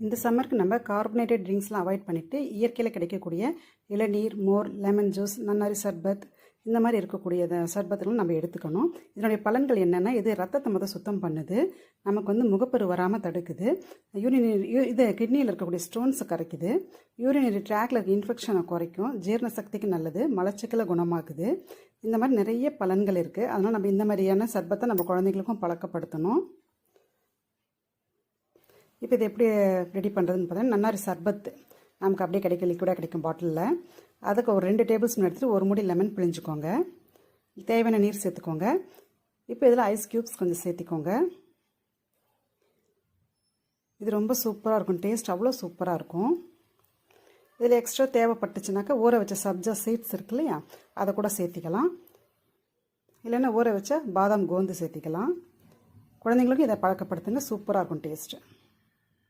இந்த சம்மருக்கு நம்ம கார்பனேட்டட் ட்ரிங்க்ஸ்லாம் அவாய்ட் பண்ணிவிட்டு இயற்கையில் கிடைக்கக்கூடிய இளநீர், மோர், லெமன் ஜூஸ், நன்னாரி சர்பத் இந்த மாதிரி இருக்கக்கூடிய சர்பத்துகளும் நம்ம எடுத்துக்கணும். இதனுடைய பலன்கள் என்னென்னா, இது ரத்தத்தை சுத்தம் பண்ணுது, நமக்கு முகப்பரு வராமல் தடுக்குது, இது கிட்னியில் இருக்கக்கூடிய ஸ்டோன்ஸை கரைக்குது, யூரினரி ட்ராக்ல இருக்க இன்ஃபெக்ஷனை குறைக்கும், ஜீரண சக்திக்கு நல்லது, மலச்சிக்கலை குணமாக்குது. இந்த மாதிரி நிறைய பலன்கள் இருக்குது. அதனால் நம்ம இந்த மாதிரியான சர்பத்தை நம்ம குழந்தைங்களுக்கும் பழக்கப்படுத்தணும். இப்போ இது எப்படி ரெடி பண்ணுறதுன்னு பார்த்தீங்கன்னா, நன்னாரி சர்பத் நமக்கு அப்படியே கிடைக்கும், லிக்விடாக கிடைக்கும் பாட்டிலில். அதுக்கு ஒரு 2 டேபிள் ஸ்பூன் எடுத்துகிட்டு 1 மூடி லெமன் பிழிஞ்சுக்கோங்க. தேவையான நீர் சேர்த்துக்கோங்க. இப்போ இதில் ஐஸ் க்யூப்ஸ் கொஞ்சம் சேர்த்திக்கோங்க. இது ரொம்ப சூப்பராக இருக்கும், டேஸ்ட் அவ்வளோ சூப்பராக இருக்கும். இதில் எக்ஸ்ட்ரா தேவைப்பட்டுச்சுனாக்கா ஊற வச்ச சப்ஜா சீட்ஸ் இருக்கு இல்லையா, அதை கூட சேர்த்திக்கலாம். இல்லைன்னா ஊற வச்ச பாதாம் கோந்து சேர்த்திக்கலாம். குழந்தைங்களுக்கும் இதை பழக்கப்படுத்துங்க, சூப்பராக இருக்கும் டேஸ்ட்டு.